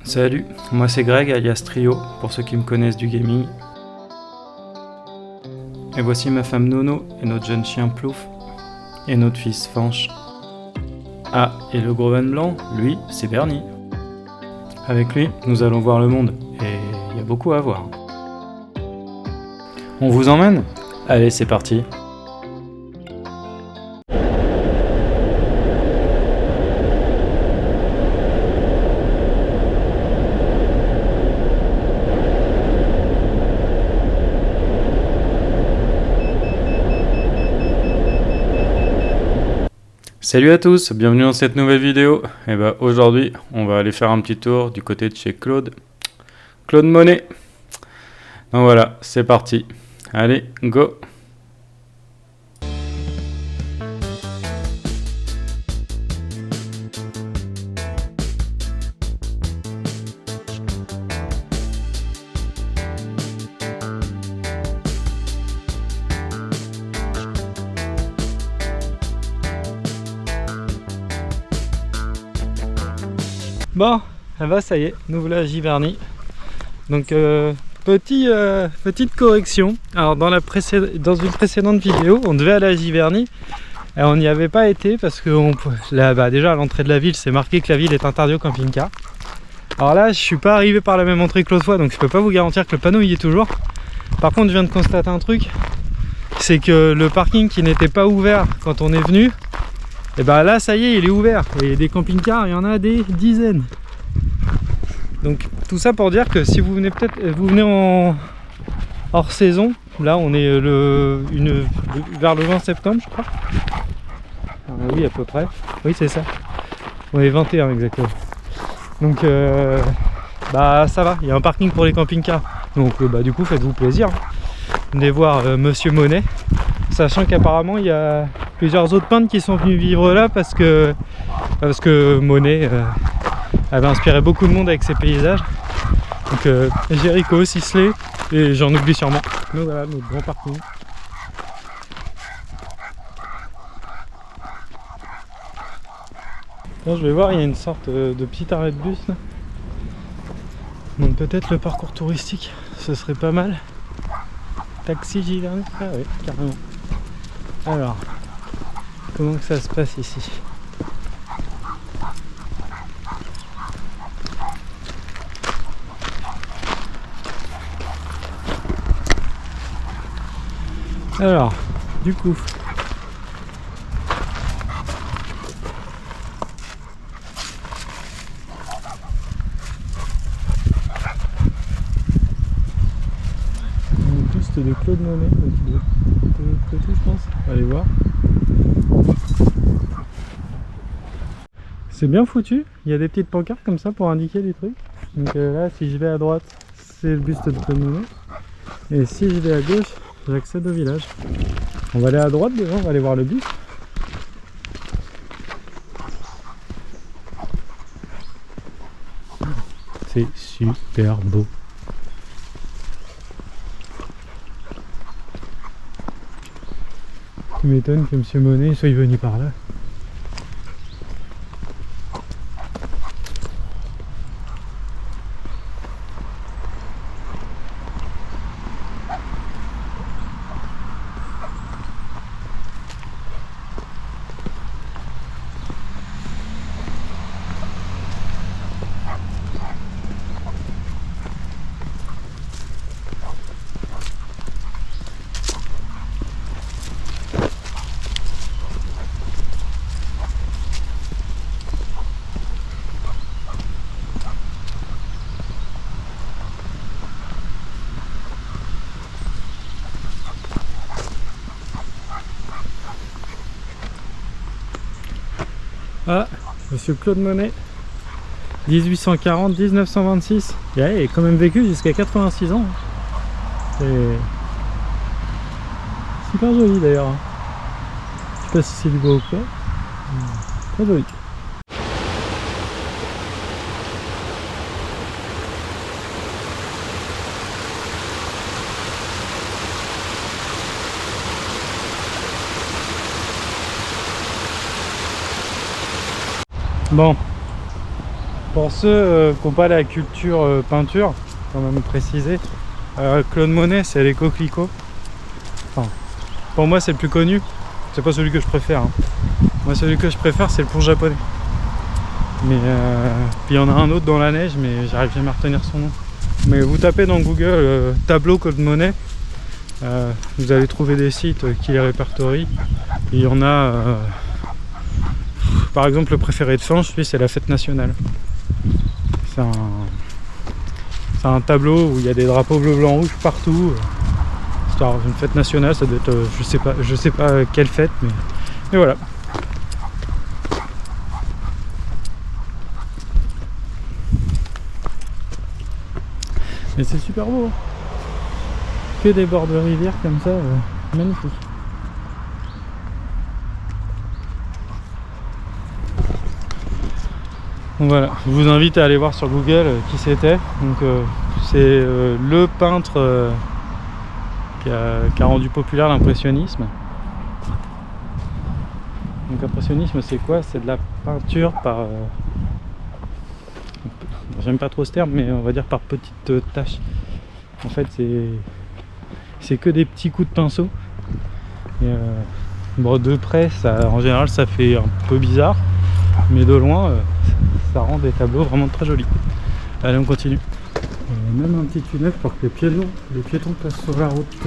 Salut, moi c'est Greg alias Trio, pour ceux qui me connaissent du gaming. Et voici ma femme Nono et notre jeune chien Plouf et notre fils Fanche. Ah, et le gros van blanc, lui, c'est Bernie. Avec lui, nous allons voir le monde, et il y a beaucoup à voir. On vous emmène ? Allez, c'est parti. Salut à tous, bienvenue dans cette nouvelle vidéo. Et bah aujourd'hui, on va aller faire un petit tour du côté de chez Claude Monet. Donc voilà, c'est parti. Allez, go. Bon, ça y est, nous voilà à Giverny. Donc petite correction. Alors dans une précédente vidéo, on devait aller à Giverny et on n'y avait pas été parce que déjà à l'entrée de la ville, c'est marqué que la ville est interdite au camping-car. Alors là, je suis pas arrivé par la même entrée que l'autre fois, donc je peux pas vous garantir que le panneau y est toujours. Par contre, je viens de constater un truc, c'est que le parking qui n'était pas ouvert quand on est venu, et ben là ça y est, il est ouvert, et des camping-cars il y en a des dizaines. Donc tout ça pour dire que si vous venez en hors saison, là on est vers le 20 septembre je crois. Oui, à peu près, oui c'est ça, on est 21 exactement. Donc ça va, il y a un parking pour les camping-cars, donc du coup faites-vous plaisir, venez voir Monsieur Monet, sachant qu'apparemment il y a plusieurs autres peintres qui sont venus vivre là parce que Monet avait inspiré beaucoup de monde avec ses paysages. Donc Jéricho, Sisley et j'en oublie sûrement. Donc voilà notre grand parking. Là, je vais voir, il y a une sorte de petit arrêt de bus là. Donc peut-être le parcours touristique, ce serait pas mal. Taxi Giverny, ah oui, carrément. Alors, comment que ça se passe ici? Alors, du coup, le buste de Claude Monet, donc il doit être de l'autre côté, je pense. Allez voir. C'est bien foutu, il y a des petites pancartes comme ça pour indiquer des trucs. Donc là, si je vais à droite, c'est le buste de Claude Monet. Et si je vais à gauche, j'accède au village. On va aller à droite déjà, on va aller voir le bus. C'est super beau. Tu m'étonnes que Monsieur Monet soit venu par là. Ah, Monsieur Claude Monet, 1840-1926. Il a quand même vécu jusqu'à 86 ans. C'est super joli d'ailleurs. Je sais pas si c'est du bois ou quoi. Très joli. Bon, Pour ceux qui n'ont pas la culture peinture, quand même préciser, Claude Monet c'est les coquelicots. Enfin, pour moi c'est le plus connu, c'est pas celui que je préfère. Hein. Moi celui que je préfère c'est le plonge japonais. Mais puis il y en a un autre dans la neige, mais j'arrive jamais à retenir son nom. Mais vous tapez dans Google tableau Claude Monet, vous allez trouver des sites qui les répertorient. Et il y en a, par exemple le préféré de Fange, lui c'est la fête nationale. C'est un tableau où il y a des drapeaux bleu, blanc, rouge partout. C'est une fête nationale, ça doit être, je sais pas quelle fête, mais voilà. Mais c'est super beau. Que des bords de rivière comme ça, magnifique. Donc voilà, je vous invite à aller voir sur Google qui c'était. Donc c'est le peintre qui a rendu populaire l'impressionnisme. Donc l'impressionnisme c'est quoi? C'est de la peinture par... j'aime pas trop ce terme, mais on va dire par petites taches. En fait c'est que des petits coups de pinceau. Et, bon, de près, en général ça fait un peu bizarre, mais de loin ça rend des tableaux vraiment très jolis. Allez, on continue. Même un petit tunnel pour que les piétons passent sur la route.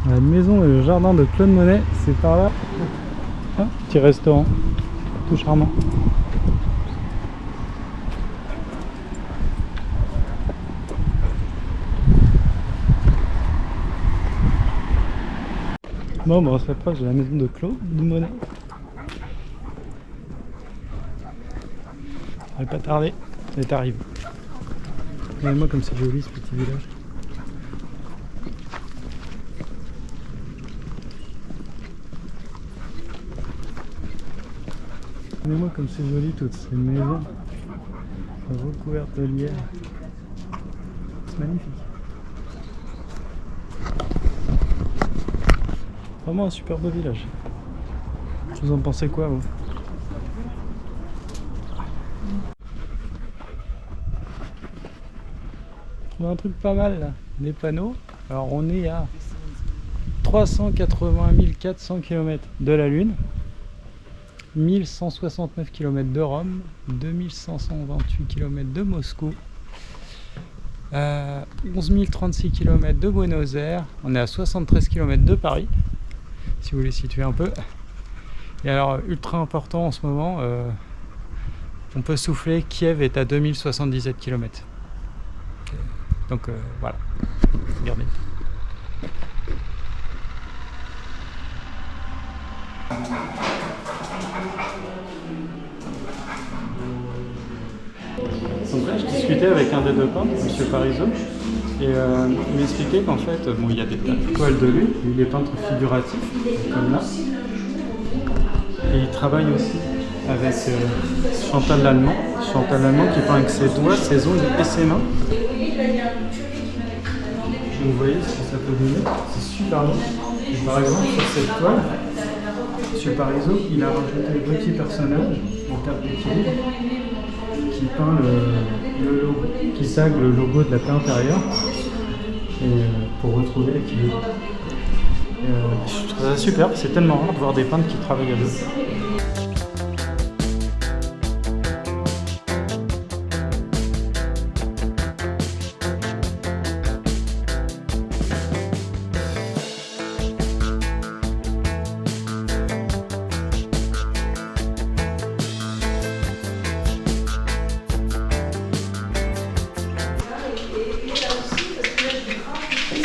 La maison et le jardin de Claude Monet, c'est par là. Ah, petit restaurant, tout charmant. Bon, on se rapproche de la maison de Claude Monet. Ça va pas tarder, c'est arrivé. Regardez-moi comme c'est joli ce petit village. Regardez-moi comme c'est joli toutes ces maisons recouvertes de lierre. C'est magnifique. Vraiment un super beau village. Vous en pensez quoi vous? On a un truc pas mal là, les panneaux. Alors on est à 380 400 km de la Lune, 1169 km de Rome, 2528 km de Moscou, 11 036 km de Buenos Aires, on est à 73 km de Paris, si vous voulez situer un peu. Et alors, ultra important en ce moment, on peut souffler, Kiev est à 2077 km. Donc voilà, regardez. Donc là, je discutais avec un des deux peintres, M. Parizeau, et il m'expliquait qu'en fait, bon, il y a des toiles de lui, il est peintre figuratif, comme là, et il travaille aussi avec Chantal Lallemand qui peint avec ses doigts, ses ongles et ses mains. Vous voyez ce que ça peut donner, c'est super beau. Et par exemple, sur cette toile, M. Parizeau, il a rajouté un petit personnage en terre d'équilibre qui peint le logo, qui tag le logo de la paix intérieure et pour retrouver l'équilibre. Je trouve ça super, c'est tellement rare de voir des peintres qui travaillent à deux.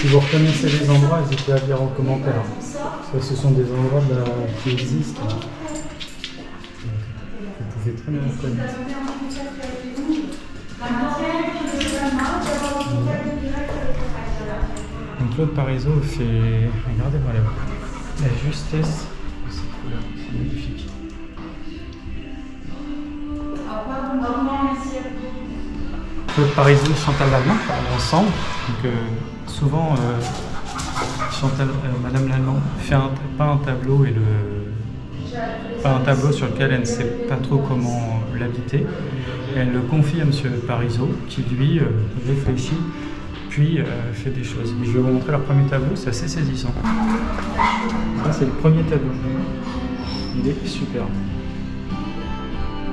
Si vous reconnaissez les endroits, n'hésitez à dire en commentaire. Parce que ce sont des endroits qui existent. Vous pouvez très bien reconnaître. Donc Claude Parisot fait, regardez-moi là, la justesse de cette couleur, c'est magnifique. Claude Parisot et Chantal Lallemand ensemble. Donc, souvent, Madame Lallemand fait peint un tableau pas un tableau sur lequel elle ne sait pas trop comment l'habiter. Elle le confie à M. Parisot qui lui réfléchit puis fait des choses. Je vais vous montrer leur premier tableau, c'est assez saisissant. Ça c'est le premier tableau. Il est super.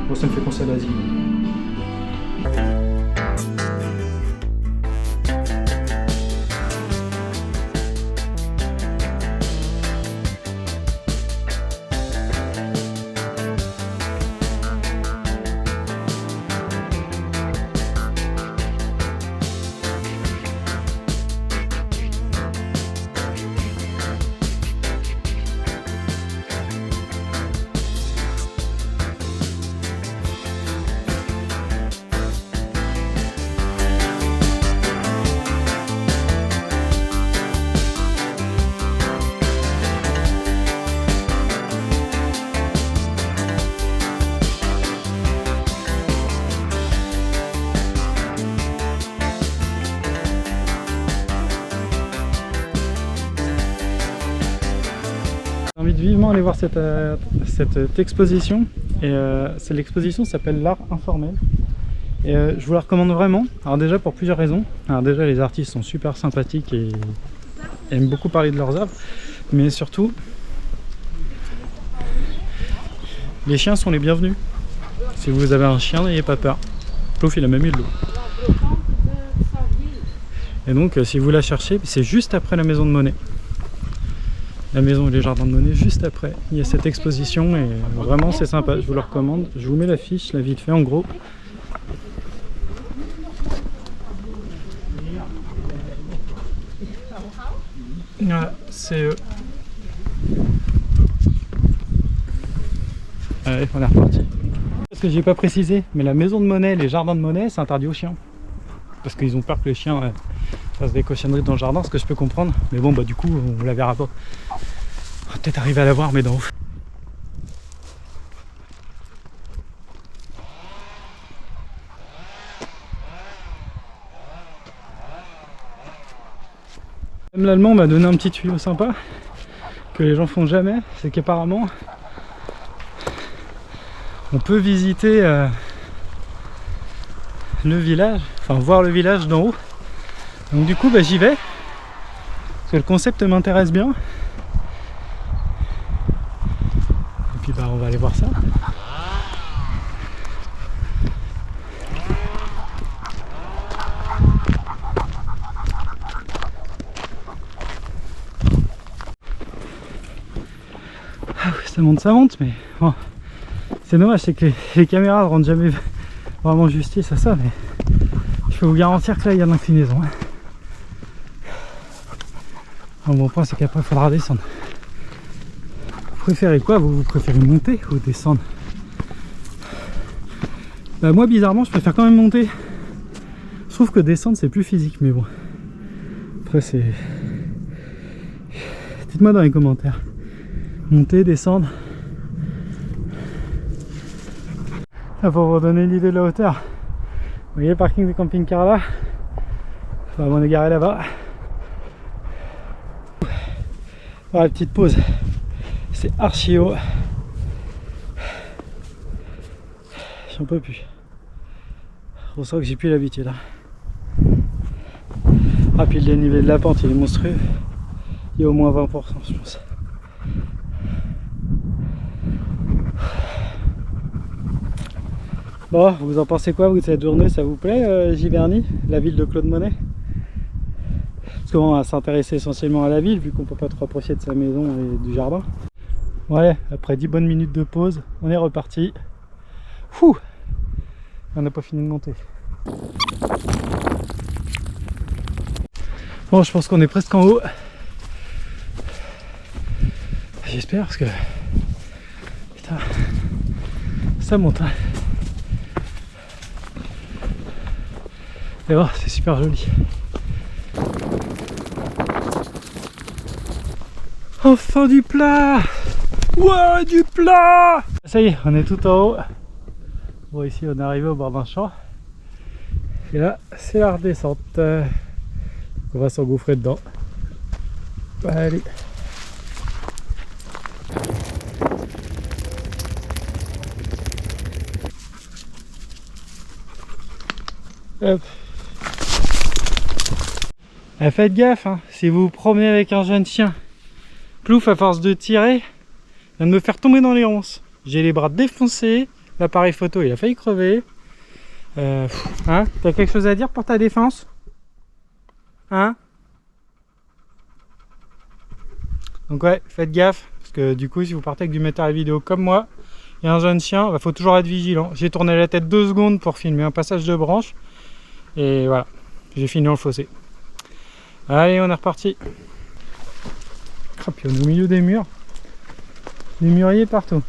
Bon, ça me fait penser à l'Asie. J'invite vivement à aller voir cette exposition. Et l'exposition s'appelle L'Art Informel. Et je vous la recommande vraiment. Alors déjà pour plusieurs raisons. Alors déjà les artistes sont super sympathiques et aiment beaucoup parler de leurs œuvres. Mais surtout, les chiens sont les bienvenus. Si vous avez un chien, n'ayez pas peur. Plouf, il a même eu de l'eau. Et donc si vous la cherchez, c'est juste après la maison de Monet. La maison et les jardins de Monet, juste après. Il y a cette exposition et vraiment c'est sympa, je vous le recommande. Je vous mets l'affiche, là vite fait en gros. Voilà, c'est eux. Allez, on est reparti. Parce que j'ai pas précisé, mais la maison de Monet, les jardins de Monet, c'est interdit aux chiens. Parce qu'ils ont peur que les chiens fassent des cochonneries dans le jardin, ce que je peux comprendre. Mais bon, bah du coup, on la verra pas. On va peut-être arriver à la voir, mais d'en haut. Même l'Allemand m'a donné un petit tuyau sympa que les gens font jamais, c'est qu'apparemment on peut visiter le village, enfin voir le village d'en haut. Donc du coup bah, j'y vais parce que le concept m'intéresse bien. Et puis bah on va aller voir ça. Ah oui, ça monte, mais bon, c'est dommage, c'est que les caméras ne rendent jamais vraiment justice à ça, mais je peux vous garantir que là il y a de l'inclinaison. Un bon point, c'est qu'après il faudra descendre. Vous préférez quoi? Vous préférez monter ou descendre? Bah moi bizarrement je préfère quand même monter. Je trouve que descendre c'est plus physique, mais bon. Après c'est... Dites-moi dans les commentaires. Monter, descendre. Là, pour vous donner une idée de la hauteur, vous voyez le parking du camping-car là, on est garé là-bas. Voilà, petite pause, c'est archi haut. J'en peux plus. On sent que j'ai plus l'habitude là. Ah, puis le dénivelé de la pente il est monstrueux. Il y a au moins 20% je pense. Bon, vous en pensez quoi, vous, de cette journée? Ça vous plaît, Giverny, la ville de Claude Monet? Parce qu'on va s'intéresser essentiellement à la ville, vu qu'on peut pas trop approcher de sa maison et du jardin. Ouais, après 10 bonnes minutes de pause, on est reparti. Fouh, on n'a pas fini de monter. Bon, je pense qu'on est presque en haut. J'espère, parce que... Putain, ça monte, hein. Et oh, c'est super joli. Enfin du plat. Ouais, du plat. Ça y est, on est tout en haut. Bon, ici on est arrivé au bord d'un champ. Et là, c'est la redescente. On va s'engouffrer dedans. Allez. Hop. Faites gaffe, hein, si vous vous promenez avec un jeune chien, Plouf, à force de tirer, vient de me faire tomber dans les ronces. J'ai les bras défoncés, l'appareil photo il a failli crever. Hein, t'as quelque chose à dire pour ta défense? Hein? Donc ouais, faites gaffe, parce que du coup si vous partez avec du matériel vidéo comme moi, et un jeune chien, il faut toujours être vigilant. J'ai tourné la tête 2 secondes pour filmer un passage de branche, et voilà, j'ai fini dans le fossé. Allez, on est reparti. Puis on est au milieu des murs. Des mûriers partout.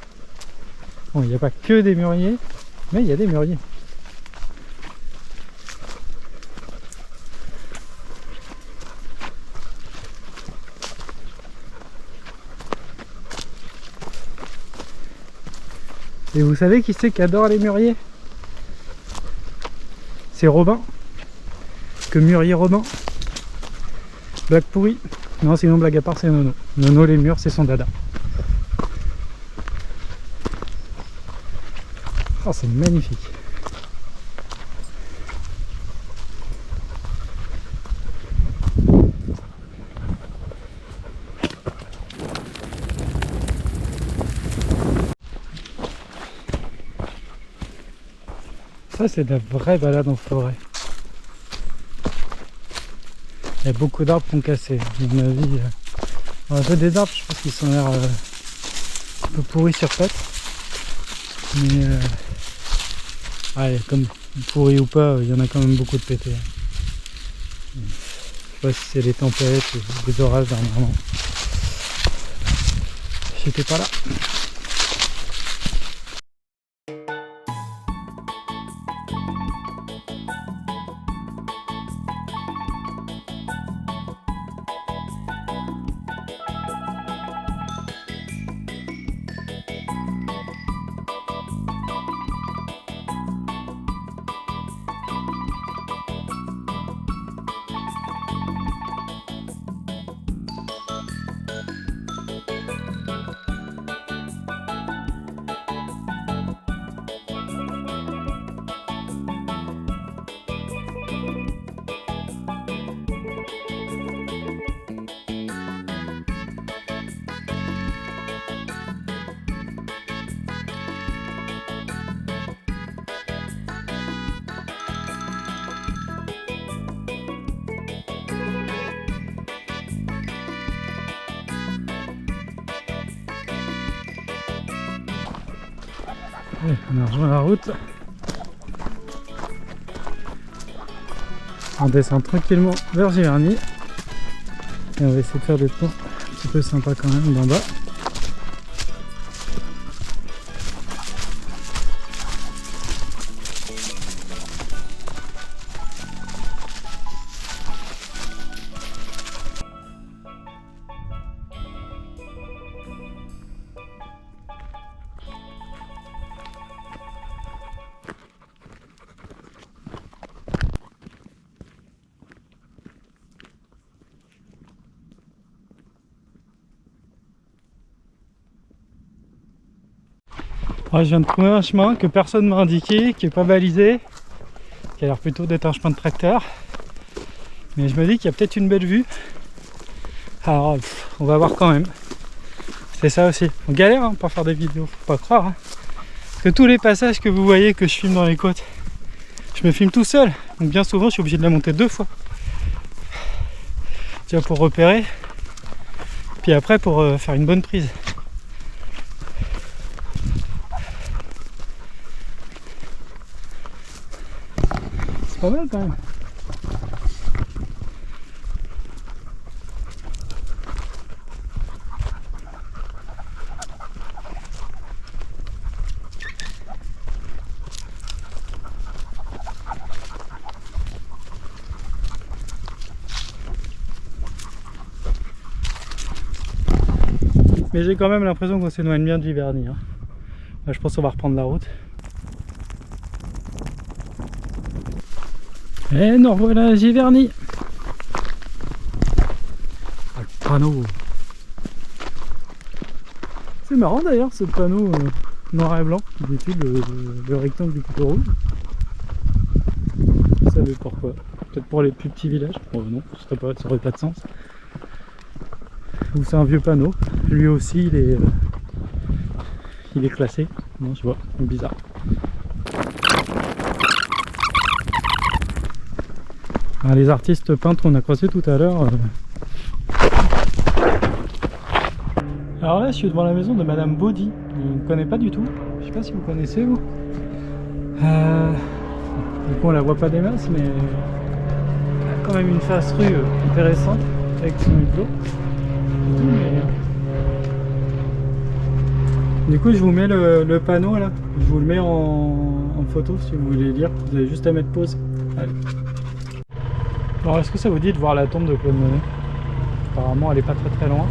Bon, il n'y a pas que des mûriers, mais il y a des mûriers. Et vous savez qui c'est qui adore les mûriers? C'est Robin. Que mûrier Robin. Blague pourrie. Non, sinon blague à part, c'est Nono. Nono, les murs, c'est son dada. Oh, c'est magnifique. Ça, c'est de la vraie balade en forêt. Il y a beaucoup d'arbres qui ont cassé. À mon avis, un peu des arbres, je pense qu'ils sont l'air un peu pourris sur pattes. Mais ouais, comme pourris ou pas, il y en a quand même beaucoup de pétés. Je sais pas si c'est les tempêtes ou les orages dernièrement. J'étais pas là. Allez, on a rejoint la route. On descend tranquillement vers Giverny. Et on va essayer de faire des ponts un petit peu sympas quand même d'en bas. Ouais, je viens de trouver un chemin que personne m'a indiqué, qui est pas balisé, qui a l'air plutôt d'être un chemin de tracteur. Mais je me dis qu'il y a peut-être une belle vue. Alors, on va voir quand même. C'est ça aussi. On galère hein, pour faire des vidéos, faut pas croire. Hein. Parce que tous les passages que vous voyez que je filme dans les côtes, je me filme tout seul. Donc bien souvent, je suis obligé de la monter 2 fois. Déjà pour repérer, puis après pour faire une bonne prise. C'est pas mal quand même. Mais j'ai quand même l'impression qu'on s'éloigne bien de Giverny. Hein. Là, je pense qu'on va reprendre la route. Et nous revoilà à Giverny. Ah, le panneau. C'est marrant d'ailleurs ce panneau noir et blanc. D'habitude le rectangle du couteau rouge. Vous savez pourquoi? Peut-être pour les plus petits villages. Oh, non, ça aurait pas de sens. Ou c'est un vieux panneau. Lui aussi il est classé. Non, je vois, c'est bizarre. Alors, les artistes peintres qu'on a croisés tout à l'heure. Alors là, je suis devant la maison de Madame Baudy. Je ne connais pas du tout. Je sais pas si vous connaissez vous. Du coup, on la voit pas des masses, mais elle a quand même une face rue intéressante avec son hublot. Du coup, je vous mets le panneau là. Je vous le mets en photo si vous voulez lire. Vous avez juste à mettre pause. Allez. Alors, est-ce que ça vous dit de voir la tombe de Claude Monet? Apparemment, elle est pas très loin.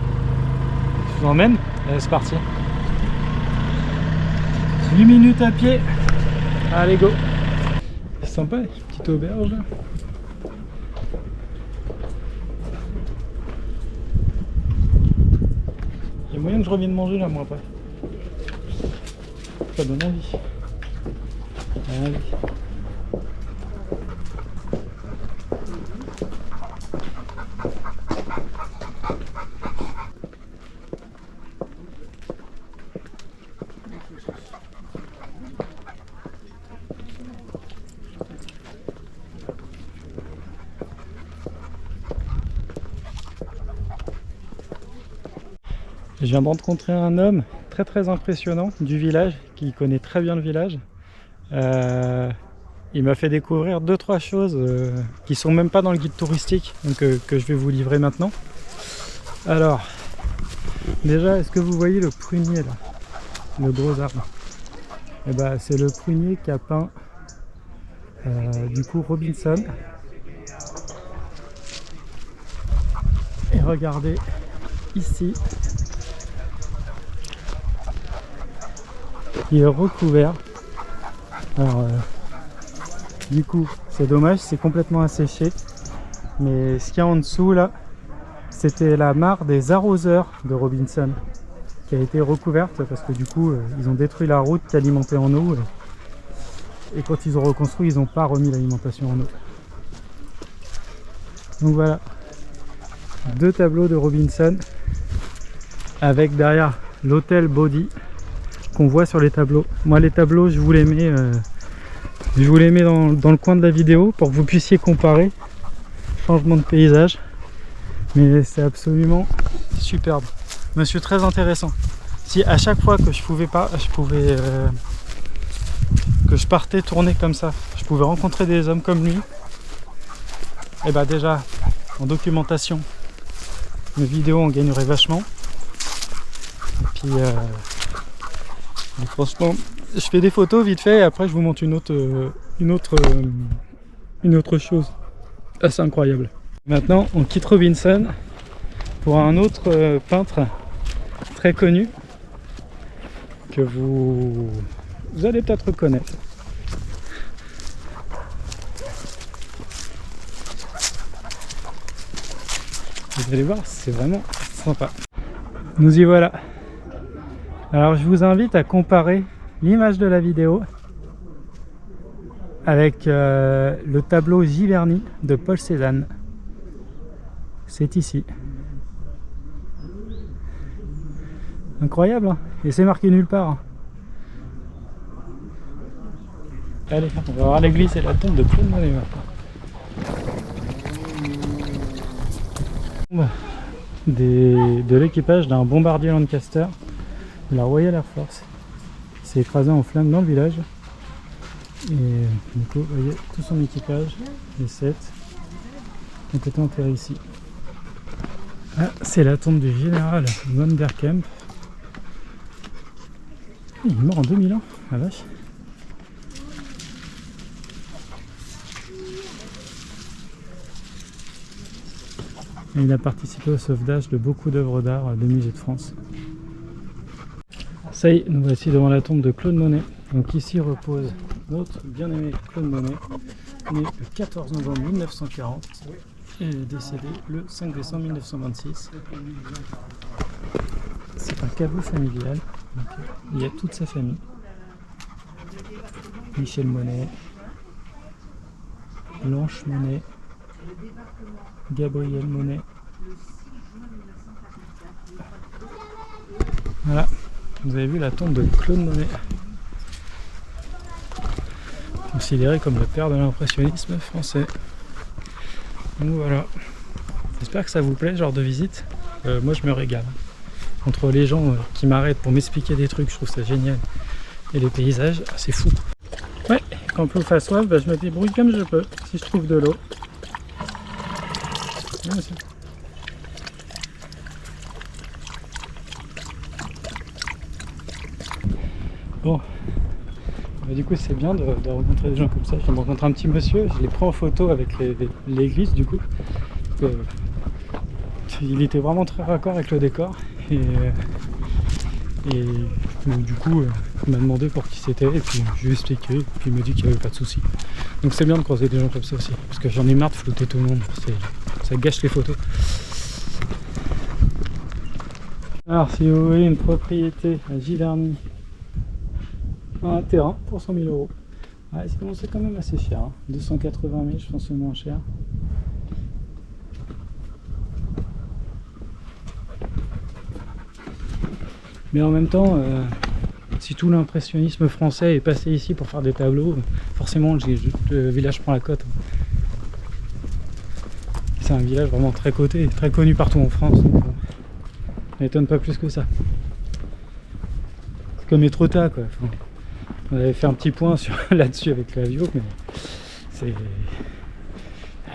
Je vous emmène. Allez, c'est parti. 8 minutes à pied. Allez, go. C'est sympa, une petite auberge là. Il y a moyen que je revienne manger là, moi après. Ça donne envie. Allez. Je viens de rencontrer un homme très impressionnant du village, qui connaît très bien le village. Il m'a fait découvrir 2-3 choses qui sont même pas dans le guide touristique, donc que je vais vous livrer maintenant. Alors, déjà, est-ce que vous voyez le prunier là, le gros arbre? Et ben, c'est le prunier qu'a peint du coup Robinson. Et regardez ici. Il est recouvert. Alors du coup c'est dommage, c'est complètement asséché, mais ce qu'il y a en dessous là, c'était la mare des arroseurs de Robinson qui a été recouverte parce que du coup ils ont détruit la route qui alimentait en eau et quand ils ont reconstruit ils n'ont pas remis l'alimentation en eau. Donc voilà, 2 tableaux de Robinson avec derrière l'hôtel Baudy qu'on voit sur les tableaux. Moi les tableaux je vous les mets dans le coin de la vidéo pour que vous puissiez comparer. Changement de paysage, mais c'est absolument superbe. Monsieur très intéressant. Si à chaque fois que je partais tourner comme ça, je pouvais rencontrer des hommes comme lui, et bah déjà en documentation, mes vidéos on gagnerait vachement. Et puis franchement, je fais des photos vite fait et après je vous montre une autre chose assez incroyable. Maintenant on quitte Robinson pour un autre peintre très connu que vous allez peut-être reconnaître. Vous allez voir, c'est vraiment sympa. Nous y voilà. Alors je vous invite à comparer l'image de la vidéo avec le tableau Giverny de Paul Cézanne. C'est ici. Incroyable, hein, et c'est marqué nulle part. Hein. Allez, on va voir l'église et la tombe de Claude Monet maintenant. De l'équipage d'un bombardier Lancaster de la Royal Air Force. Il s'est écrasé en flammes dans le village. Et du coup, vous voyez tout son équipage, les 7, ont été enterrés ici. Ah, c'est la tombe du général von der Kemp. Il est mort en 2001, la vache. Et il a participé au sauvetage de beaucoup d'œuvres d'art de musées de France. Ça y est, nous voici devant la tombe de Claude Monet. Donc ici repose notre bien-aimé Claude Monet, né le 14 novembre 1940 et décédé le 5 décembre 1926. C'est un caveau familial, donc il y a toute sa famille. Michel Monet, Blanche Monet, Gabriel Monet. Voilà, vous avez vu la tombe de Claude Monet, considéré comme le père de l'impressionnisme français. Donc voilà, j'espère que ça vous plaît ce genre de visite. Moi je me régale. Entre les gens qui m'arrêtent pour m'expliquer des trucs, je trouve ça génial. Et les paysages, c'est fou. Ouais, quand il me fasse soif, je me débrouille comme je peux, si je trouve de l'eau. Bon, du coup c'est bien de rencontrer des gens comme ça. Je viens de rencontrer un petit monsieur, je l'ai pris en photo avec l'église du coup. Il était vraiment très raccord avec le décor et du coup il m'a demandé pour qui c'était et puis je lui ai expliqué et puis il m'a dit qu'il n'y avait pas de souci. Donc c'est bien de croiser des gens comme ça aussi parce que j'en ai marre de flouter tout le monde, ça gâche les photos. Alors si vous voulez une propriété à Giverny, un terrain pour 100 000 €. Ouais, c'est quand même assez cher, hein. 280 000 je pense, c'est moins cher. Mais en même temps, si tout l'impressionnisme français est passé ici pour faire des tableaux, forcément le village prend la cote. C'est un village vraiment très coté, très connu partout en France. Donc, ça m'étonne pas plus que ça. C'est comme Étretat quoi. Enfin, on avait fait un petit point là-dessus avec Clavio, mais c'est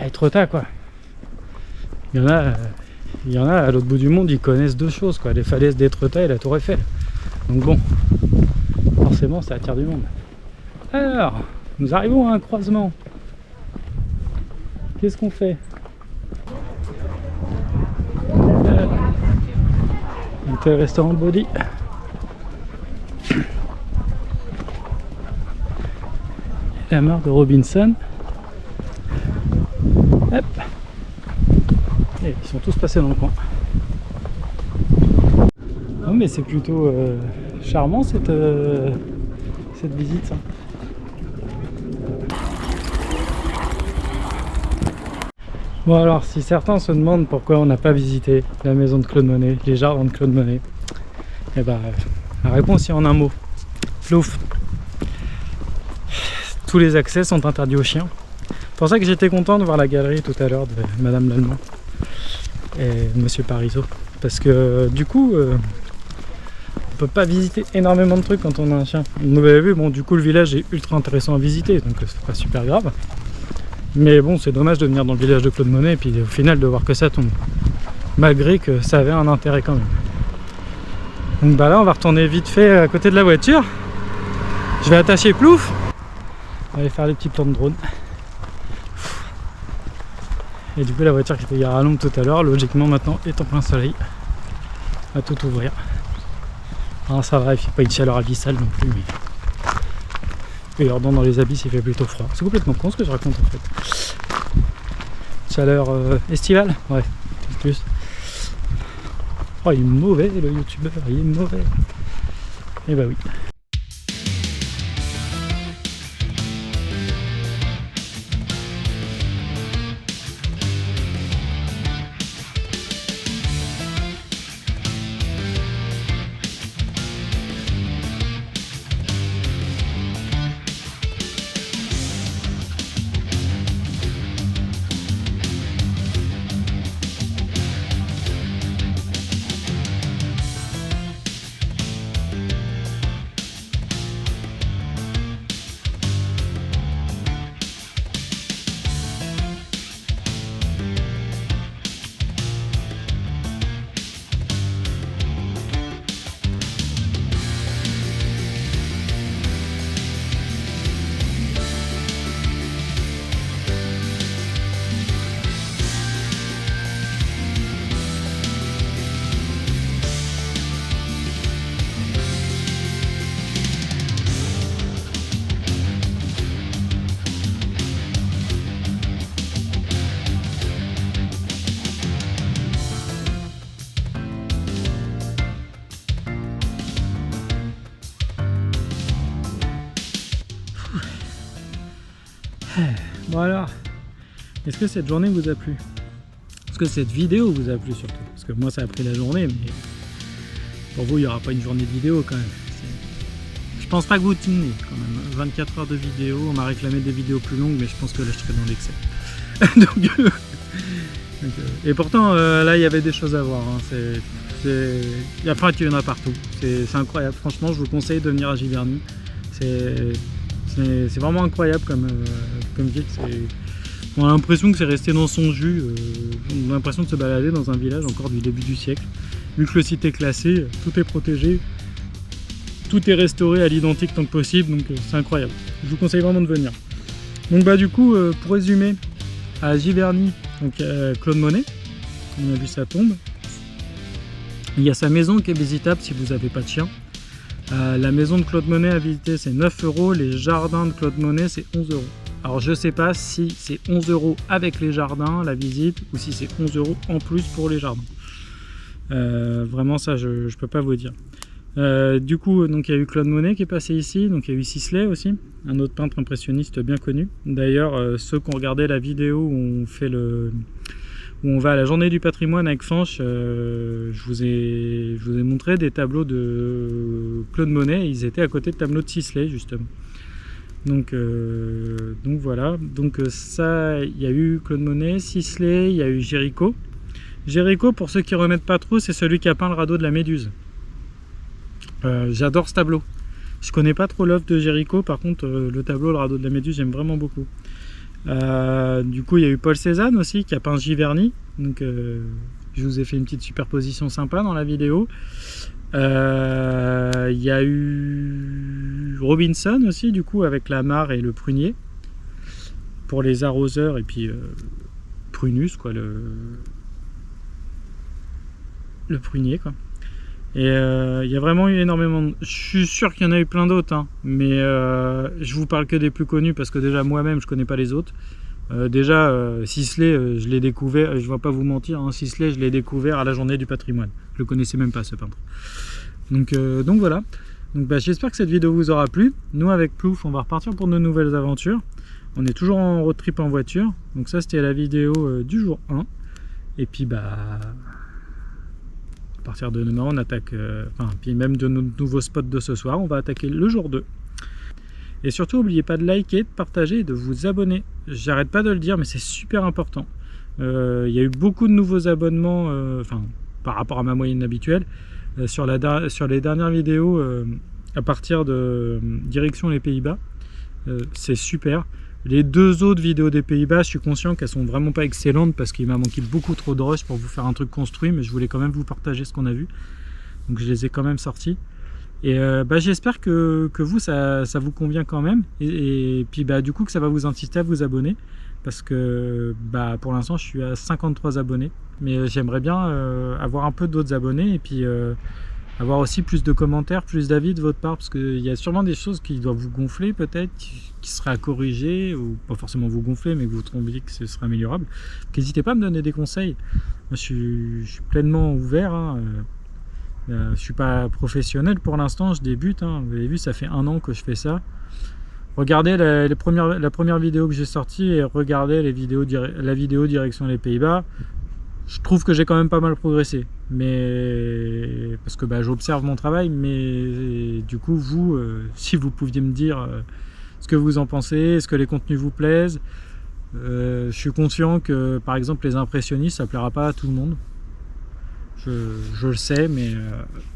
Étretat quoi. Il y en a à l'autre bout du monde, ils connaissent deux choses quoi, les falaises d'Étretat et la Tour Eiffel. Donc bon, forcément ça attire du monde. Alors, nous arrivons à un croisement. Qu'est-ce qu'on fait? Donc le restaurant Body. La mare de Robinson. Hop. Et ils sont tous passés dans le coin. Non mais c'est plutôt charmant cette visite. Ça. Bon alors si certains se demandent pourquoi on n'a pas visité la maison de Claude Monet, les jardins de Claude Monet, et ben la réponse est en un mot. Plouf. Tous les accès sont interdits aux chiens. C'est pour ça que j'étais content de voir la galerie tout à l'heure de Madame Lallemand et Monsieur Parisot. Parce que du coup, on peut pas visiter énormément de trucs quand on a un chien. Vous avez vu, bon du coup le village est ultra intéressant à visiter, donc c'est pas super grave. Mais bon, c'est dommage de venir dans le village de Claude Monet et puis au final de voir que ça tombe. Malgré que ça avait un intérêt quand même. Donc bah là, on va retourner vite fait à côté de la voiture. Je vais attacher Plouf. On va aller faire les petits plans de drone. Et du coup la voiture qui était garée à l'ombre tout à l'heure, logiquement maintenant est en plein soleil. On va tout ouvrir. Alors ça va, il ne fait pas une chaleur abyssale non plus. Mais... Et dans les abysses il fait plutôt froid. C'est complètement con ce que je raconte en fait. Chaleur estivale. Ouais, plus. Oh il est mauvais le youtubeur, il est mauvais. Et bah oui. Bon alors, est-ce que cette journée vous a plu? Est-ce que cette vidéo vous a plu surtout? Parce que moi ça a pris la journée, mais pour vous il n'y aura pas une journée de vidéo quand même. Je pense pas que vous tenez quand même. 24 heures de vidéo, on m'a réclamé des vidéos plus longues, mais je pense que là je serai dans l'excès. Et pourtant là il y avait des choses à voir. Hein. Après il y en a partout. C'est incroyable. Franchement je vous conseille de venir à Giverny. C'est vraiment incroyable comme ville. On a l'impression que c'est resté dans son jus. On a l'impression de se balader dans un village encore du début du siècle. Vu que le site est classé, tout est protégé. Tout est restauré à l'identique tant que possible, donc c'est incroyable. Je vous conseille vraiment de venir. Donc bah du coup, pour résumer, à Giverny, donc Claude Monet, on a vu sa tombe. Il y a sa maison qui est visitable si vous n'avez pas de chien. La maison de Claude Monet à visiter c'est 9 €, les jardins de Claude Monet c'est 11 €. Alors je sais pas si c'est 11 € avec les jardins, la visite, ou si c'est 11 € en plus pour les jardins. Vraiment ça je peux pas vous dire. Du coup, donc il y a eu Claude Monet qui est passé ici, donc il y a eu Sisley aussi, un autre peintre impressionniste bien connu. D'ailleurs, ceux qui ont regardé la vidéo où on va à la journée du patrimoine avec Fanch, je vous ai montré des tableaux de Claude Monet, ils étaient à côté de tableaux de Sisley justement. Donc voilà, donc ça, il y a eu Claude Monet, Sisley, il y a eu Géricault. Géricault, pour ceux qui remettent pas trop, c'est celui qui a peint le radeau de la Méduse. J'adore ce tableau. Je connais pas trop l'œuvre de Géricault, par contre le tableau, le radeau de la Méduse, j'aime vraiment beaucoup. Du coup il y a eu Paul Cézanne aussi qui a peint Giverny, donc je vous ai fait une petite superposition sympa dans la vidéo. Il y a eu Robinson aussi du coup avec la mare et le prunier pour les arroseurs, et puis Prunus quoi, le prunier quoi. Et il y a vraiment eu énormément de... Je suis sûr qu'il y en a eu plein d'autres, hein, mais je vous parle que des plus connus parce que déjà moi-même je connais pas les autres. Sisley, je l'ai découvert, je ne vais pas vous mentir, hein, Sisley je l'ai découvert à la journée du patrimoine. Je le connaissais même pas ce peintre. Donc voilà. Donc j'espère que cette vidéo vous aura plu. Nous avec Plouf on va repartir pour de nouvelles aventures. On est toujours en road trip en voiture. Donc ça c'était la vidéo du jour 1. Et puis à partir de demain on attaque, puis même de nos nouveaux spots de ce soir, on va attaquer le jour 2. Et surtout n'oubliez pas de liker, de partager et de vous abonner. J'arrête pas de le dire mais c'est super important. Il y a eu beaucoup de nouveaux abonnements, par rapport à ma moyenne habituelle, sur les dernières vidéos à partir de direction les Pays-Bas. C'est super. Les deux autres vidéos des Pays-Bas, je suis conscient qu'elles sont vraiment pas excellentes parce qu'il m'a manqué beaucoup trop de rush pour vous faire un truc construit, mais je voulais quand même vous partager ce qu'on a vu. Donc je les ai quand même sortis. Et j'espère que vous, ça vous convient quand même. Et puis du coup que ça va vous inciter à vous abonner. Parce que pour l'instant je suis à 53 abonnés. Mais j'aimerais bien avoir un peu d'autres abonnés. Et puis avoir aussi plus de commentaires, plus d'avis de votre part. Parce qu'il y a sûrement des choses qui doivent vous gonfler peut-être, qui seraient à corriger. Ou pas forcément vous gonfler, mais que vous trouviez que ce serait améliorable. N'hésitez pas à me donner des conseils. Moi je suis pleinement ouvert. Hein. Je suis pas professionnel pour l'instant, je débute, hein. Vous avez vu, ça fait 1 an que je fais ça. Regardez la première vidéo que j'ai sortie et regardez la vidéo direction les Pays-Bas. Je trouve que j'ai quand même pas mal progressé, mais parce que j'observe mon travail. Mais du coup vous, si vous pouviez me dire ce que vous en pensez, est-ce que les contenus vous plaisent. Je suis conscient que par exemple les impressionnistes ça plaira pas à tout le monde. Je le sais, mais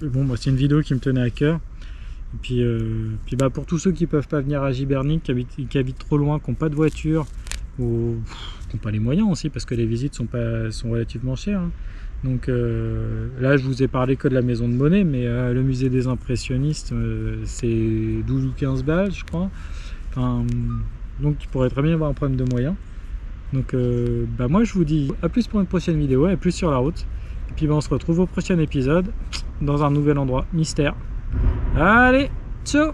bon, c'est une vidéo qui me tenait à cœur. Et puis pour tous ceux qui peuvent pas venir à Giverny, qui habitent trop loin, qui n'ont pas de voiture, ou qui n'ont pas les moyens aussi, parce que les visites sont relativement chères. Hein. Donc là, je vous ai parlé que de la maison de Monet, mais le musée des impressionnistes, c'est 12 ou 15 balles, je crois. Donc il pourrait très bien avoir un problème de moyens. Donc moi, je vous dis à plus pour une prochaine vidéo, et plus sur la route. Et puis on se retrouve au prochain épisode dans un nouvel endroit mystère. Allez, ciao!